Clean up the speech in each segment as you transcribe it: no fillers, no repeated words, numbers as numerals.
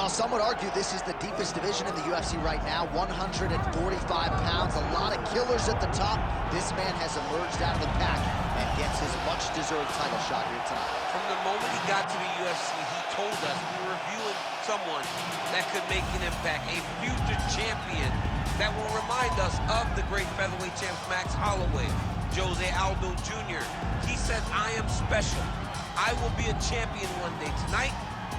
Well, some would argue this is the deepest division in the UFC right now, 145 pounds, a lot of killers at the top. This man has emerged out of the pack and gets his much-deserved title shot here tonight. From the moment he got to the UFC, he told us we were viewing someone that could make an impact, a future champion that will remind us of the great featherweight champ Max Holloway, Jose Aldo Jr. He said, I am special. I will be a champion one day. Tonight,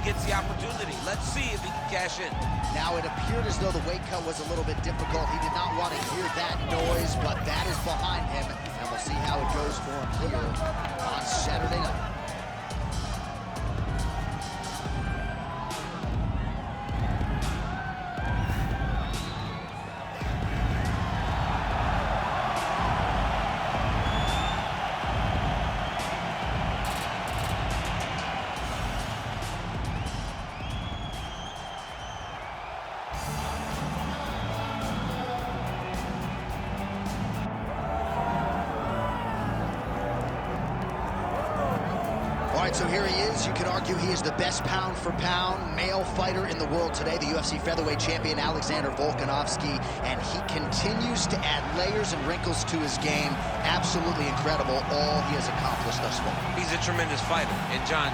he gets the opportunity. Let's see if he can cash in. Now, it appeared as though the weight cut was a little bit difficult. He did not want to hear that noise, but that is behind him, and we'll see how it goes for him here on Saturday night. All right, so here he is. You could argue he is the best pound-for-pound male fighter in the world today, the UFC featherweight champion, Alexander Volkanovski, and he continues to add layers and wrinkles to his game. Absolutely incredible, all he has accomplished thus far. He's a tremendous fighter, and John,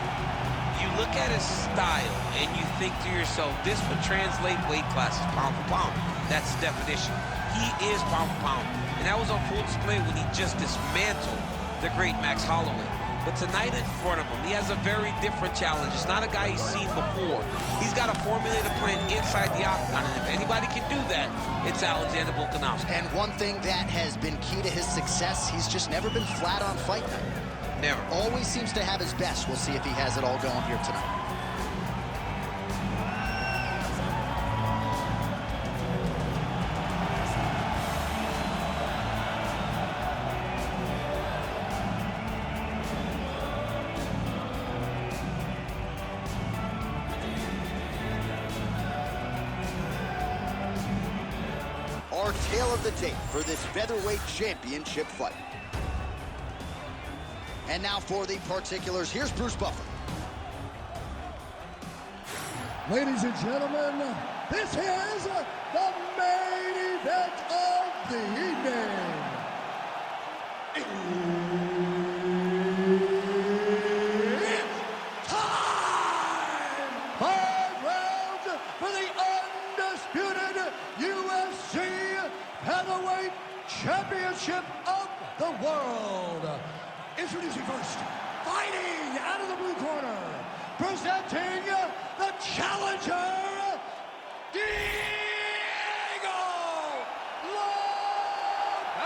you look at his style, and you think to yourself, this would translate weight classes pound for pound. That's the definition. He is pound for pound, and that was on full display when he just dismantled the great Max Holloway. But tonight in front of him, he has a very different challenge. It's not a guy he's seen before. He's got a formulated plan inside the octagon, and if anybody can do that, it's Alexander Volkanovski. And one thing that has been key to his success, he's just never been flat on fight night. Never. Always seems to have his best. We'll see if he has it all going here tonight. Our tale of the tape for this featherweight championship fight. And now for the particulars, here's Bruce Buffer. Ladies and gentlemen, this is the main event of the evening. It's time! 5 rounds for the undisputed UFC Featherweight Championship of the world. Introducing first, fighting out of the blue corner, presenting the challenger, Diego Lopes.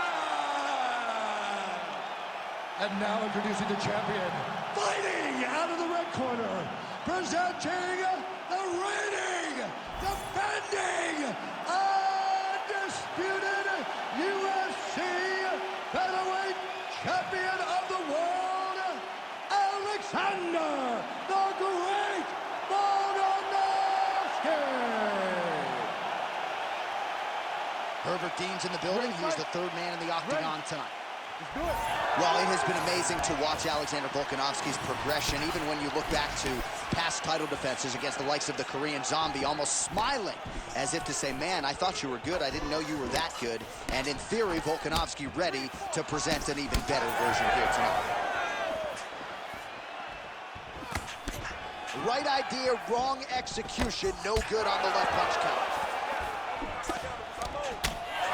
And now introducing the champion, fighting out of the red corner, presenting the reigning, defending, undisputed UFC Featherweight Champion of the world, Alexander the Great Volkanovski. Herbert Dean's in the building. He's the third man in the octagon tonight. Well, it has been amazing to watch Alexander Volkanovski's progression, even when you look back to past title defenses against the likes of the Korean Zombie, almost smiling as if to say, man, I thought you were good. I didn't know you were that good. And in theory, Volkanovski ready to present an even better version here tonight. Right idea, wrong execution. No good on the left punch count.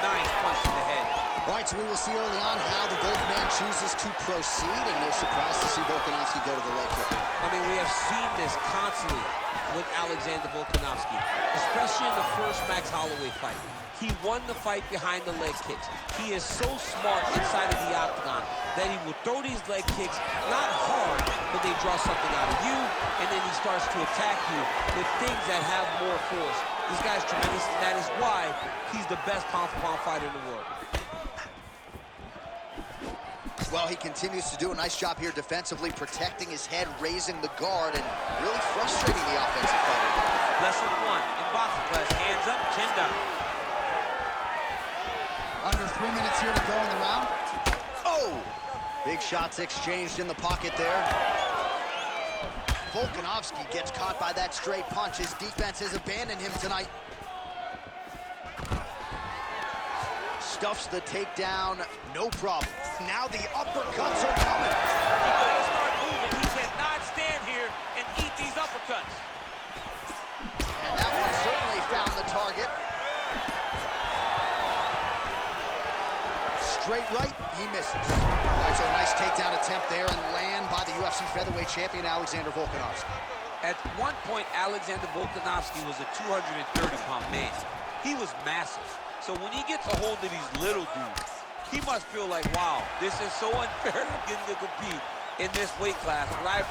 Nice punch in the head. All right, so we will see early on how the Volkman chooses to proceed, and no surprise to see Volkanovski go to the leg kick. I mean, we have seen this constantly with Alexander Volkanovski, especially in the first Max Holloway fight. He won the fight behind the leg kicks. He is so smart inside of the octagon that he will throw these leg kicks, not hard, but they draw something out of you, and then he starts to attack you with things that have more force. This guy's tremendous, and that is why he's the best pound-for-pound fighter in the world. Well, he continues to do a nice job here defensively, protecting his head, raising the guard, and really frustrating the offensive fighter. Lesson 1 in boxing class, hands up, chin down. Under 3 minutes here to go in the round. Oh! Big shots exchanged in the pocket there. Volkanovski gets caught by that straight punch. His defense has abandoned him tonight. Stuffs the takedown, no problem. Now the uppercuts are coming. He gotta start moving. He cannot stand here and eat these uppercuts. And that one certainly found the target. Straight right, he misses. All right, so a nice takedown attempt there and land by the UFC featherweight champion, Alexander Volkanovski. At one point, Alexander Volkanovski was a 230-pound man. He was massive. So when he gets a hold of these little dudes, he must feel like, wow, this is so unfair to getting to compete in this weight class where I've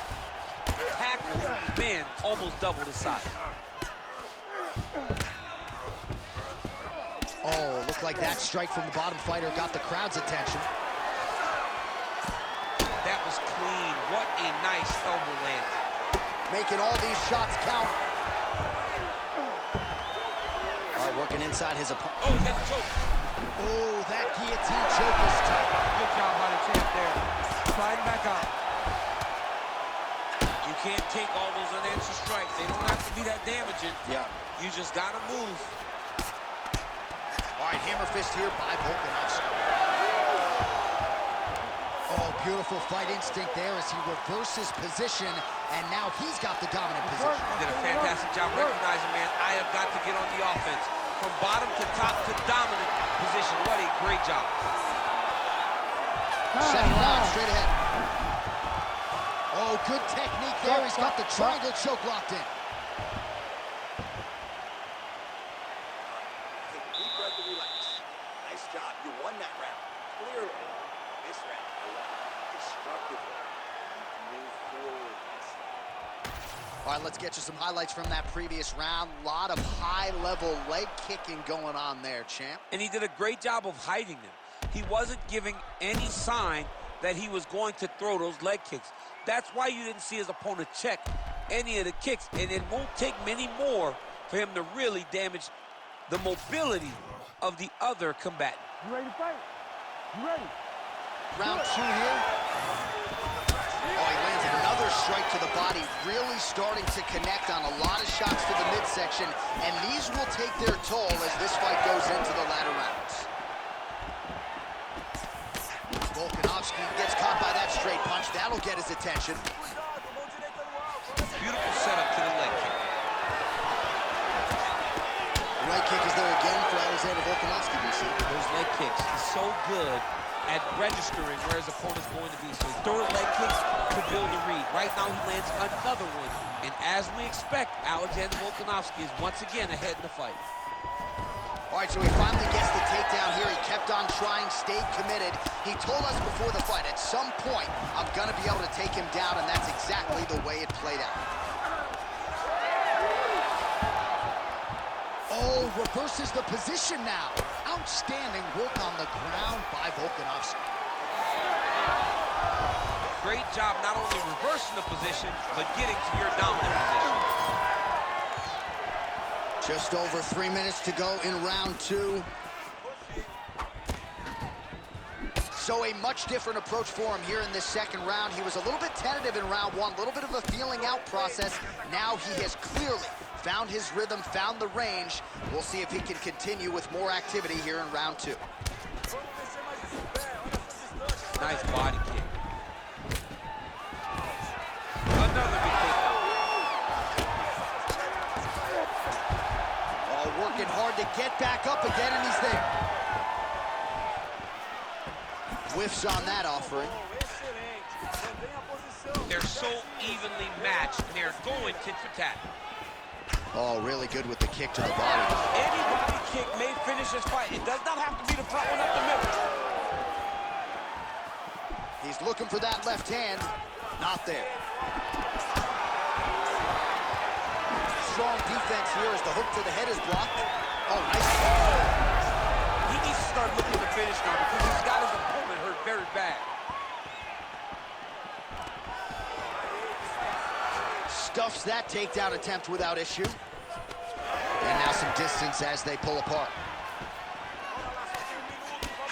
tackled men almost double the size. Oh, looked like that strike from the bottom fighter got the crowd's attention. That was clean. What a nice elbow land. Making all these shots count. All right, working inside his opponent. Oh, he got the choke. Oh, that guillotine choke is tough. Good job by the champ there. Sliding back out. You can't take all those unanswered strikes. They don't have to be that damaging. Yeah. You just gotta move. All right, hammer fist here by Volkanovski. Oh, beautiful fight instinct there as he reverses position, and now he's got the dominant position. Did a fantastic job recognizing, man, I have got to get on the offense. From bottom to top to dominant position. What a great job. Second round, straight ahead. Oh, good technique there. He's got the triangle choke locked in. Take a deep breath and relax. Nice job. You won that round. Clearly. This round, you won destructively. You can move forward. All right, let's get you some highlights from that previous round. A lot of high-level leg kicking going on there, champ. And he did a great job of hiding them. He wasn't giving any sign that he was going to throw those leg kicks. That's why you didn't see his opponent check any of the kicks. And it won't take many more for him to really damage the mobility of the other combatant. You ready to fight? You ready? Round two here. Oh, he lands another strike to the body, really starting to connect on a lot of shots to the midsection, and these will take their toll as this fight goes into the latter rounds. Volkanovski gets caught by that straight punch. That'll get his attention. Beautiful setup to the leg kick. The right kick is there again for Alexander Volkanovski, we see. Those leg kicks, he's so good at registering where his opponent's going to be. So he throws leg kicks to build a read. Right now he lands another one. And as we expect, Alexander Volkanovski is once again ahead in the fight. All right, so he finally gets the takedown here. He kept on trying, stayed committed. He told us before the fight, at some point, I'm gonna be able to take him down, and that's exactly the way it played out. Oh, reverses the position now. Outstanding work on the ground by Volkanovski. Great job not only reversing the position, but getting to your dominant position. Just over 3 minutes to go in round two. So a much different approach for him here in this second round. He was a little bit tentative in round one, a little bit of a feeling out process. Now he has clearly found his rhythm, found the range. We'll see if he can continue with more activity here in round two. Nice body kick. Another big takedown. Oh, working hard to get back up again, and he's there. Whiffs on that offering. They're so evenly matched, and they're going tit for tat. Oh, really good with the kick to the body. Any body kick may finish this fight. It does not have to be the front one up the middle. He's looking for that left hand. Not there. Strong defense here as the hook to the head is blocked. Oh, nice. He needs to start looking to finish now because he's got his opponent hurt very bad. Stuffs that takedown attempt without issue. And now some distance as they pull apart.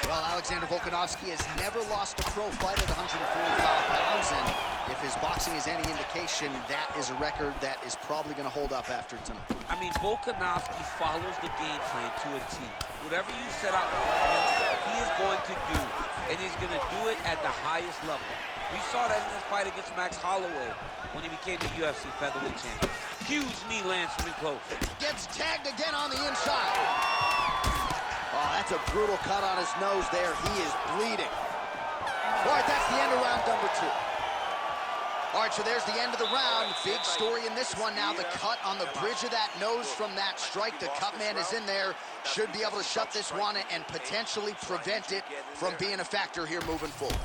Well, Alexander Volkanovski has never lost a pro fight at 145 pounds, and if his boxing is any indication, that is a record that is probably going to hold up after tonight. I mean, Volkanovski follows the game plan to a T. Whatever you set out for him, he is going to do, and he's going to do it at the highest level. We saw that in his fight against Max Holloway when he became the UFC featherweight champion. Huge knee lands from in close. Gets tagged again on the inside. Oh, that's a brutal cut on his nose there. He is bleeding. All right, that's the end of round number 2. All right, so there's the end of the round. Big story in this one now. The cut on the bridge of that nose from that strike. The cut man is in there. Should be able to shut this one and potentially prevent it from being a factor here moving forward.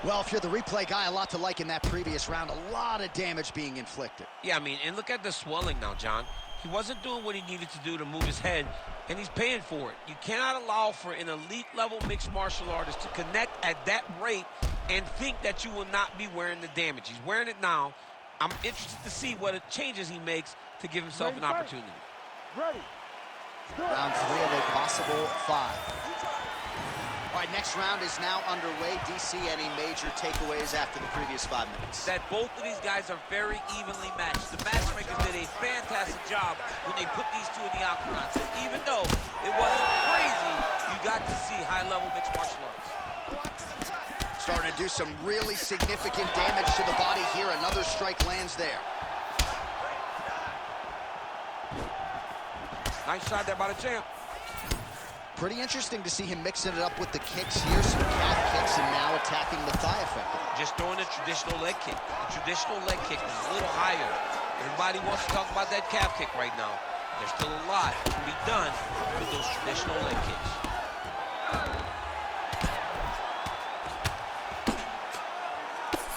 Well, if you're the replay guy, a lot to like in that previous round. A lot of damage being inflicted. Yeah, I mean, and look at the swelling now, John. He wasn't doing what he needed to do to move his head, and he's paying for it. You cannot allow for an elite-level mixed martial artist to connect at that rate and think that you will not be wearing the damage. He's wearing it now. I'm interested to see what changes he makes to give himself an opportunity. Ready. Round 3 of a possible 5. All right, next round is now underway. DC, any major takeaways after the previous 5 minutes? That both of these guys are very evenly matched. The matchmakers did a fantastic job when they put these two in the octagon. So even though it wasn't crazy, you got to see high-level mixed martial arts. Starting to do some really significant damage to the body here. Another strike lands there. Nice shot there by the champ. Pretty interesting to see him mixing it up with the kicks here, some calf kicks, and now attacking the thigh effect. Just throwing a traditional leg kick. The traditional leg kick is a little higher. Everybody wants to talk about that calf kick right now. There's still a lot to be done with those traditional leg kicks.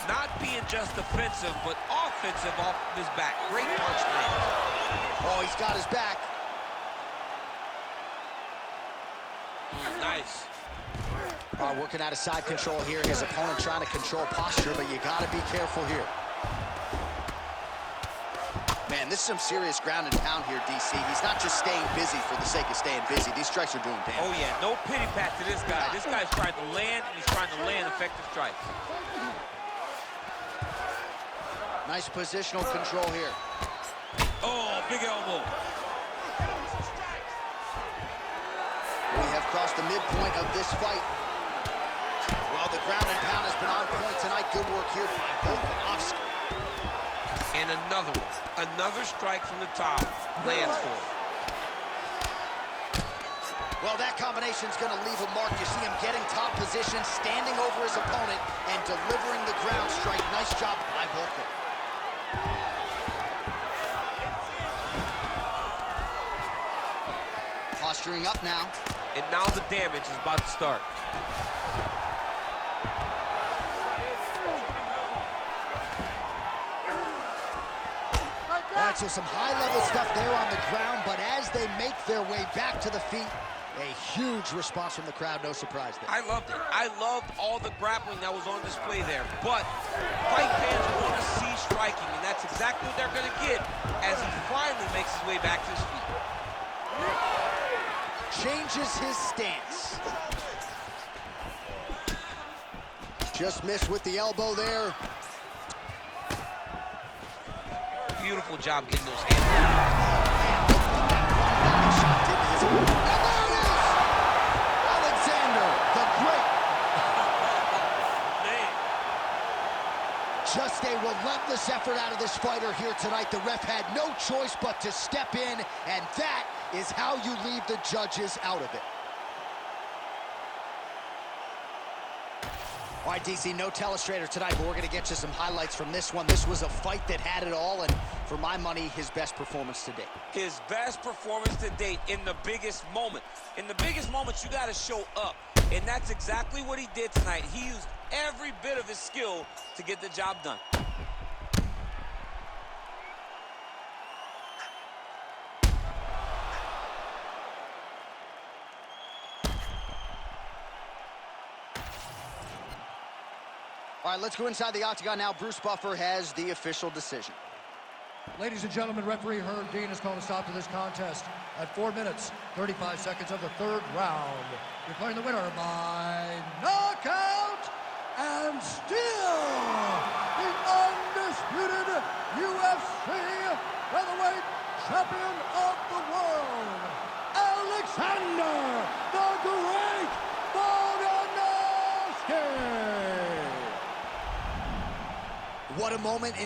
Not being just defensive, but offensive off of his back. Great punch lands. Oh, he's got his back. Nice. Working out of side control here. His opponent trying to control posture, but you got to be careful here. Man, this is some serious ground and pound here, DC. He's not just staying busy for the sake of staying busy. These strikes are doing damage. Oh, yeah. No pity pat to this guy. This guy's trying to land, and he's trying to land effective strikes. Nice positional control here. Oh, big elbow. We have crossed the midpoint of this fight. Well, the ground and pound has been on point tonight. Good work here by Volkanovski. And another one. Another strike from the top. Lands for him. Well, that combination's going to leave a mark. You see him getting top position, standing over his opponent, and delivering the ground strike. Nice job by Volkan. Posturing up now. And now the damage is about to start. All right, so some high-level stuff there on the ground, but as they make their way back to the feet, a huge response from the crowd, no surprise there. I loved it. I loved all the grappling that was on display there. But fight fans want to see striking, and that's exactly what they're going to get as he finally makes his way back to his feet. Changes his stance. Just missed with the elbow there. Beautiful job getting those hands. And there it is! Alexander, the great. Man. Just a relentless effort out of this fighter here tonight. The ref had no choice but to step in, and that is how you leave the judges out of it. All right, DC, no telestrator tonight, but we're going to get you some highlights from this one. This was a fight that had it all, and for my money, his best performance to date. His best performance to date in the biggest moment. In the biggest moments, you got to show up, and that's exactly what he did tonight. He used every bit of his skill to get the job done. All right, let's go inside the octagon now. Bruce Buffer has the official decision. Ladies and gentlemen, referee Herb Dean has called a stop to this contest at 4 minutes, 35 seconds of the third round. Declaring the winner by knockout and still the undisputed UFC featherweight champion of the world, Alexander the Great Volkanovski. What a moment in